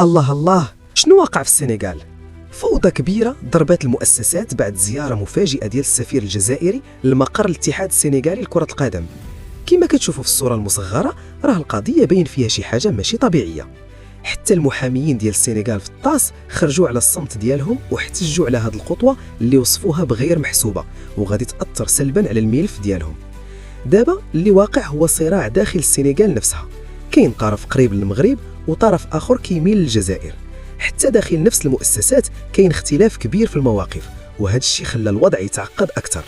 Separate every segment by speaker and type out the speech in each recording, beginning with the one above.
Speaker 1: الله الله، شنو واقع في السنغال؟ فوضى كبيرة ضربات المؤسسات بعد زيارة مفاجئة ديال السفير الجزائري لمقر الاتحاد السنغالي لكرة القدم. كما كتشوفوا في الصورة المصغرة، راه القضية باين فيها شي حاجة ماشي طبيعية. حتى المحاميين ديال السنغال في الطاس خرجوا على الصمت ديالهم واحتجوا على هذه الخطوة اللي وصفوها بغير محسوبة وغادي تأثر سلبا على الملف ديالهم. دابا اللي واقع هو صراع داخل السنغال نفسها، كاين طرف قريب للمغرب وطرف آخر كيميل للجزائر. حتى داخل نفس المؤسسات كاين اختلاف كبير في المواقف، وهذا الشيء خلى الوضع يتعقد أكثر.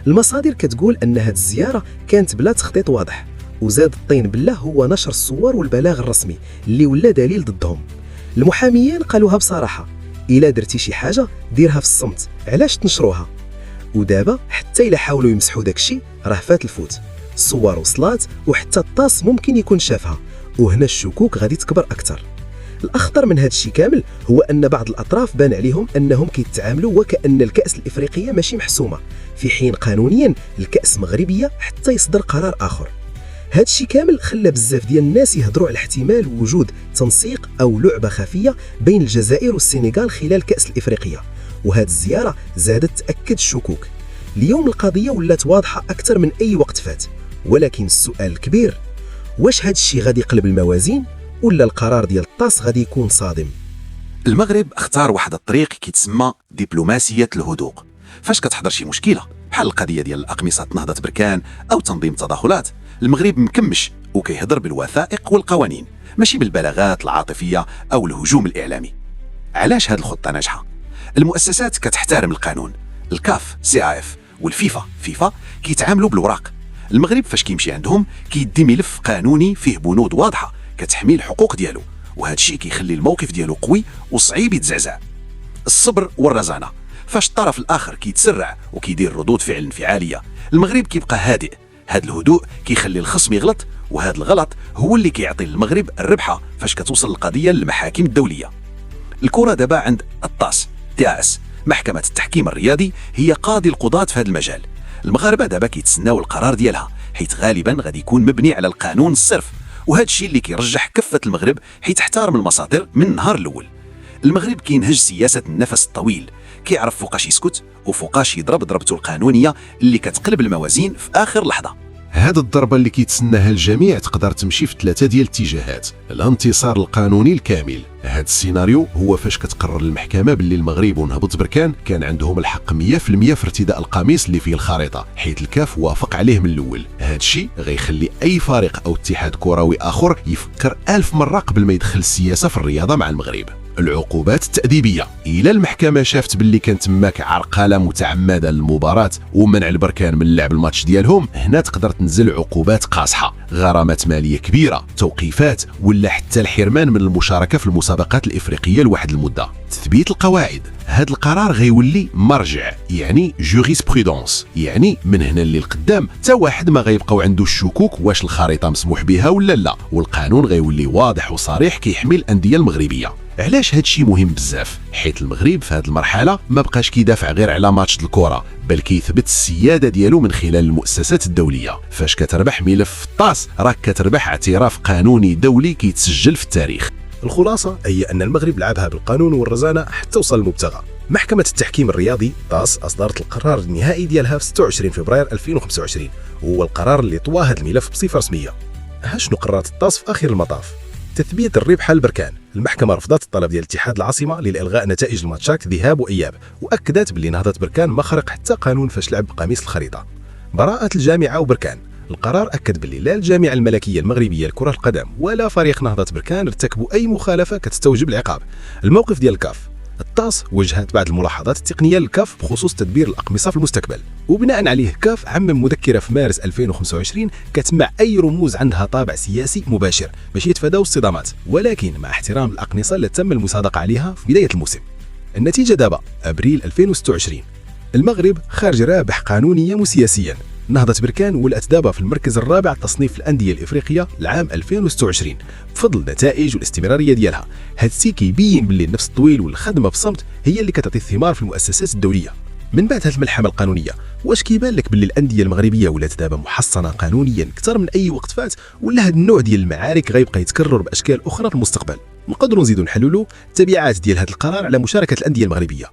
Speaker 1: المصادر كتقول أن هذه الزيارة كانت بلا تخطيط واضح، وزاد الطين بالله هو نشر الصور والبلاغ الرسمي اللي ولا دليل ضدهم. المحاميين قالوها بصراحة، إلا درتي شي حاجة ديرها في الصمت، علاش تنشروها؟ ودابا حتى إلا حاولوا يمسحوا داكشي راه فات الفوت، الصور وصلات وحتى الطاس ممكن يكون شافها، وهنا الشكوك غادي تكبر أكثر. الأخطر من هذا الشيء كامل هو أن بعض الأطراف بان عليهم أنهم كيتعاملوا وكأن الكأس الإفريقية ماشي محسومة، في حين قانونيا الكأس مغربية حتى يصدر قرار آخر. هذا الشيء كامل خلى بزاف ديال الناس يهضروا على احتمال وجود تنسيق أو لعبة خفية بين الجزائر والسنغال خلال كأس الإفريقية، وهذه الزيارة زادت تأكد الشكوك. اليوم القضية ولات واضحة أكثر من أي وقت فات، ولكن السؤال الكبير، واش هذا الشيء غادي يقلب الموازين ولا القرار ديال الطاس غادي يكون صادم؟
Speaker 2: المغرب اختار واحد الطريق كيتسمى دبلوماسية الهدوء. فاش كتحضر شي مشكلة بحال القضية ديال الأقمصة نهضة بركان أو تنظيم التدخلات، المغرب مكمش وكيهضر بالوثائق والقوانين، ماشي بالبلاغات العاطفية أو الهجوم الإعلامي. علاش هاد الخطة ناجحة؟ المؤسسات كتحترم القانون، الكاف CAF والفيفا فيفا كيتعاملوا بالوراق. المغرب فاش كيمشي عندهم كيدي ملف قانوني فيه بنود واضحة كتحمي الحقوق ديالو، وهذا الشيء كيخلي الموقف ديالو قوي وصعيب يتزعزع. الصبر والرزانة، فاش الطرف الآخر كيتسرع وكيدير ردود فعل انفعالية، المغرب كيبقى هادئ. هذا الهدوء كيخلي الخصم يغلط، وهذا الغلط هو اللي كيعطي للمغرب الربحة فاش كتوصل القضية للمحاكم الدولية. الكرة دابا عند الطاس TAS، محكمة التحكيم الرياضي، هي قاضي القضاة في هذا المجال. المغاربة دابا كيتسناو القرار ديالها، حيث غالبا غادي يكون مبني على القانون الصرف، وهذا الشيء اللي كيرجح كفة المغرب حيث احترم المصادر من النهار الأول. المغرب كينهج سياسة النفس الطويل، كيعرف فوقاش يسكت وفوقاش يضرب ضربته القانونية اللي كتقلب الموازين في آخر لحظة.
Speaker 3: هذه الضربة اللي كيتسناها الجميع تقدر تمشي في 3 ديال الاتجاهات. الانتصار القانوني الكامل، هذا السيناريو هو فاش كتقرر المحكمة باللي المغرب ونهضة بركان كان عندهم الحق 100% في ارتداء القميص اللي فيه الخريطة، حيث الكاف وافق عليه من الأول. هذا الشيء غيخلي أي فريق أو اتحاد كروي آخر يفكر 1000 مرة قبل ما يدخل السياسة في الرياضة مع المغرب. العقوبات التأديبية، إلى المحكمة شافت باللي كانت تماك عرقلة متعمدة للمباراة ومنع البركان من لعب الماتش ديالهم، هنا تقدر تنزل عقوبات قاصحة، غرامات مالية كبيرة، توقيفات، ولا حتى الحرمان من المشاركة في المسابقات الإفريقية لواحد المدة. تثبيت القواعد، هذا القرار غيولي مرجع، يعني جوريسبرودونس، يعني من هنا اللي القدام تا واحد ما غيبقاو عنده الشكوك واش الخريطة مسموح بها ولا لا، والقانون غيولي واضح وصريح كيحمي الأندية المغربية. علاش هذا الشيء مهم بزاف؟ حيت المغرب في هذه المرحله ما بقاش كيدافع غير على ماتش الكره، بل كيثبت السياده ديالو من خلال المؤسسات الدوليه. فاش كتربح ملف في الطاس راك كتربح اعتراف قانوني دولي كيتسجل في التاريخ.
Speaker 4: الخلاصه هي ان المغرب لعبها بالقانون والرزانه حتى وصل المبتغى. محكمه التحكيم الرياضي طاس اصدرت القرار النهائي ديالها في 26 فبراير 2025، وهو القرار اللي طوى هذا الملف بصفه رسميه. شنو قررت الطاس في اخر المطاف؟ تثبيت الربح البركان. المحكمة رفضت الطلب ديال اتحاد العاصمة لإلغاء نتائج الماتشات ذهاب وإياب، وأكدت باللي نهضة بركان ما خرق حتى قانون فاش لعب بقميص الخريطة. براءة الجامعة وبركان. القرار أكد باللي لا الجامعة الملكية المغربية لكرة القدم ولا فريق نهضة بركان ارتكبوا أي مخالفة كتستوجب العقاب. الموقف ديال الكاف. الطاس وجهت بعض الملاحظات التقنية للكاف بخصوص تدبير الأقمصة في المستقبل، وبناء عليه كاف عمم مذكرة في مارس 2025 كتمع أي رموز عندها طابع سياسي مباشر باش يتفاداو الصدامات، ولكن مع احترام الأقمصة اللي تم المصادقة عليها في بداية الموسم. النتيجة دابا أبريل 2026، المغرب خارج رابح قانونيا وسياسيا. نهضة بركان ولات دابا في المركز الرابع تصنيف الأندية الإفريقية لعام 2026 بفضل النتائج والاستمرارية ديالها. هاد الشيء كيبين باللي النفس الطويل والخدمة بصمت هي اللي كتعطي الثمار في المؤسسات الدولية. من بعد هذه الملحمة القانونية، واش كيبان لك باللي الأندية المغربية ولات دابا محصنة قانونيا أكثر من أي وقت فات، ولا هذا النوع ديال المعارك غيبقى يتكرر بأشكال أخرى في المستقبل؟ نقدروا نزيدوا نحللوا التبعات ديال هذا القرار على مشاركه الانديه المغربيه.